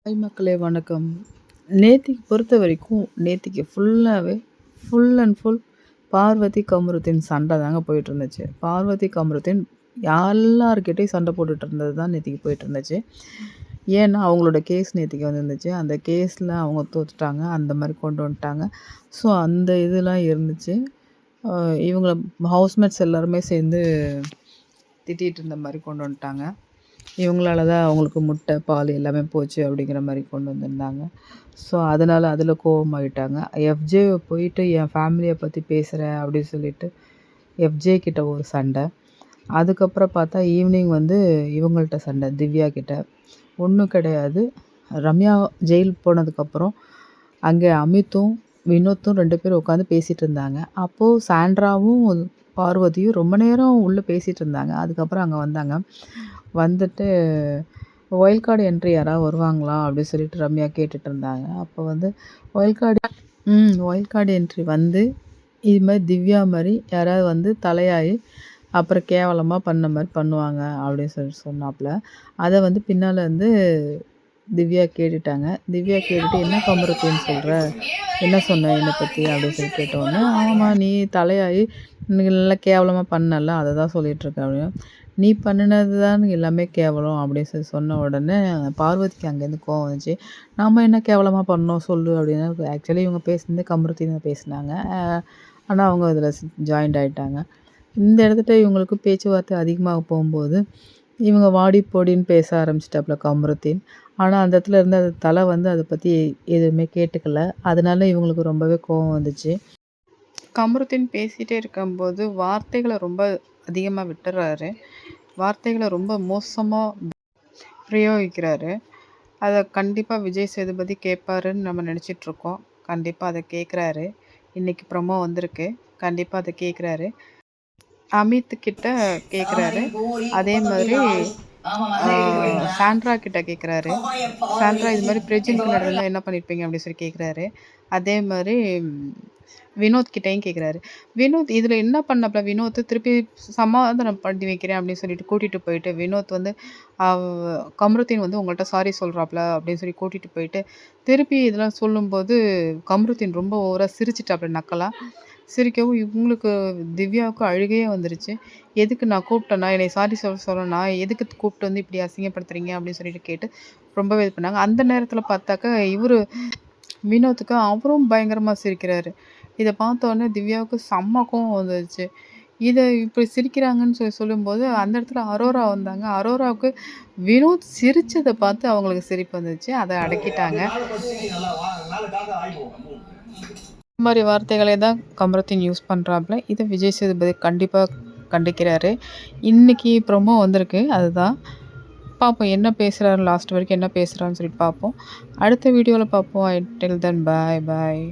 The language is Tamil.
ஹாய் மக்களே, வணக்கம். நேத்திக்கு பொறுத்த வரைக்கும் நேத்திக்கு full and full Parvathy Kamarudeen சண்டை தாங்க போயிட்டு இருந்துச்சு. பார்வதி கமருதீன் எல்லார்கிட்டையும் சண்டை போட்டுட்டு இருந்தது தான் நேத்திக்கு போயிட்டு இருந்துச்சு. ஏன்னா அவங்களோட கேஸ் நேத்திக்கு வந்துருந்துச்சு. அந்த கேஸில் அவங்க தோத்துட்டாங்க, அந்த மாதிரி கொண்டு வந்துட்டாங்க. ஸோ அந்த இதெல்லாம் இருந்துச்சு. இவங்கள ஹவுஸ்மேட்ஸ் எல்லாருமே சேர்ந்து திட்டிகிட்டு இருந்த மாதிரி கொண்டு வந்துட்டாங்க. இவங்களால தான் அவங்களுக்கு முட்டை, பால் எல்லாமே போச்சு அப்படிங்கிற மாதிரி கொண்டு வந்திருந்தாங்க. ஸோ அதனால் அதில் கோவமாகிட்டாங்க. எஃப்ஜேவை போயிட்டு என் ஃபேமிலியை பற்றி பேசுகிறேன் அப்படின்னு சொல்லிட்டு எஃப்ஜே கிட்ட ஒரு சண்டை. அதுக்கப்புறம் பார்த்தா ஈவினிங் வந்து இவங்கள்ட்ட சண்டை, திவ்யா கிட்ட. ஒன்றும் கிடையாது. ரம்யா ஜெயில் போனதுக்கப்புறம் அங்கே அமித்தும் வினோத்தும் 2 பேரும் உட்காந்து பேசிகிட்டு இருந்தாங்க. அப்போது சாண்ட்ராவும் பார்வதியும் ரொம்ப நேரம் உள்ளே பேசிகிட்டு இருந்தாங்க. அதுக்கப்புறம் அங்கே வந்தாங்க. வந்துட்டு ஒயில்ட் கார்டு என்ட்ரி யாராவது வருவாங்களா அப்படின்னு சொல்லிட்டு ரம்யா கேட்டுட்டு இருந்தாங்க. அப்போ வந்து ஒயில்ட் கார்டு என்ட்ரி வந்து இது மாதிரி திவ்யா மாதிரி யாராவது வந்து தலையாகி அப்புறம் கேவலமாக பண்ண மாதிரி பண்ணுவாங்க அப்படின்னு சொல்லிட்டு சொன்னாப்புல. அதை வந்து பின்னால் வந்து திவ்யா கேட்டுட்டாங்க. திவ்யா கேட்டுட்டு என்ன கமருதீன் சொல்கிற, என்ன சொன்ன என்னை பற்றி அப்படின்னு சொல்லி கேட்டோடனே, ஆமாம் நீ தலையாகி இன்னைக்கு நல்லா கேவலமாக பண்ணல, அதை தான் சொல்லிகிட்ருக்க அப்படின்னு. நீ பண்ணினது தான் எல்லாமே கேவலம் அப்படின்னு சொல்லி சொன்ன உடனே பார்வதிக்கு அங்கேருந்து கோவம் வந்துச்சு. நம்ம என்ன கேவலமாக பண்ணோம் சொல்லு அப்படின்னு. ஆக்சுவலி இவங்க பேசுனது கமருதீன் பேசினாங்க. ஆனால் அவங்க அதில் ஜாயிண்ட் ஆகிட்டாங்க. இந்த இடத்துல இவங்களுக்கு பேச்சுவார்த்தை அதிகமாக போகும்போது இவங்க வாடி போடின்னு பேச ஆரம்பிச்சிட்டாப்புல கமருதீன். ஆனால் அந்த இடத்துல இருந்து அது தலை வந்து அதை பற்றி எதுவுமே கேட்டுக்கல. அதனால இவங்களுக்கு ரொம்பவே கோவம் வந்துச்சு. கமருதீன் பேசிகிட்டே இருக்கும்போது வார்த்தைகளை ரொம்ப அதிகமாக விட்டுறாரு. வார்த்தைகளை ரொம்ப மோசமாக பிரயோகிக்கிறாரு. அதை கண்டிப்பாக விஜய் சேதுபதி கேட்பாருன்னு நம்ம நினச்சிட்ருக்கோம். கண்டிப்பாக அதை கேட்குறாரு. இன்றைக்கி ப்ரொமோ வந்திருக்கு. கண்டிப்பாக அதை கேட்குறாரு. அமித்துக்கிட்ட கேட்குறாரு. அதே மாதிரி சாண்ட்ரா கிட்ட கேட்குறாரு. சாண்ட்ரா இது மாதிரி பிரஜினுக்கு நடந்தால் என்ன பண்ணியிருப்பீங்க அப்படின்னு சொல்லி கேட்குறாரு. அதே மாதிரி வினோத் கிட்டையும் கேட்குறாரு. வினோத் இதில் என்ன பண்ணப்பல, வினோத் திருப்பி சமாதானம் பண்ணி வைக்கிறேன் அப்படின்னு சொல்லிட்டு கூட்டிகிட்டு போயிட்டு வினோத் வந்து கமருதீன் வந்து உங்கள்கிட்ட சாரி சொல்கிறாப்புல அப்படின்னு சொல்லி கூட்டிகிட்டு போயிட்டு திருப்பி இதெல்லாம் சொல்லும்போது கமருதீன் ரொம்ப ஓவராக சிரிச்சிட்டாப்புல. நக்கலாக சிரிக்கவும் இவங்களுக்கு திவ்யாவுக்கு அழுகையே வந்துருச்சு. எதுக்கு நான் கூப்பிட்டேன்னா, என்னை சாரி சொல்லணும்னா எதுக்கு கூப்பிட்டு வந்து இப்படி அசிங்கப்படுத்துறீங்க அப்படின்னு சொல்லிட்டு கேட்டு ரொம்பவே இது பண்ணாங்க. அந்த நேரத்தில் பார்த்தாக்கா இவர் வினோத்துக்கு அவரும் பயங்கரமாக சிரிக்கிறாரு. இதை பார்த்தோன்னே திவ்யாவுக்கு செம்ம கோவம் வந்துருச்சு. இதை இப்படி சிரிக்கிறாங்கன்னு சொல்லும்போது அந்த இடத்துல அரோரா வந்தாங்க. அரோராவுக்கு வினோத் சிரித்ததை பார்த்து அவங்களுக்கு சிரிப்பு வந்துச்சு. அதை அடக்கிட்டாங்க. இந்த மாதிரி வார்த்தைகளை தான் கமருதீன் யூஸ் பண்ணுறாப்புல. இதை விஜய் சேதுபதி கண்டிப்பாக கண்டிக்கிறாரு. இன்றைக்கி ப்ரொமோ வந்திருக்கு. அதுதான் பார்ப்போம் என்ன பேசுகிறாரு, லாஸ்ட் வரைக்கும் என்ன பேசுகிறான்னு சொல்லிட்டு பார்ப்போம். அடுத்த வீடியோவில் பார்ப்போம். டில் தென் பாய் பாய்.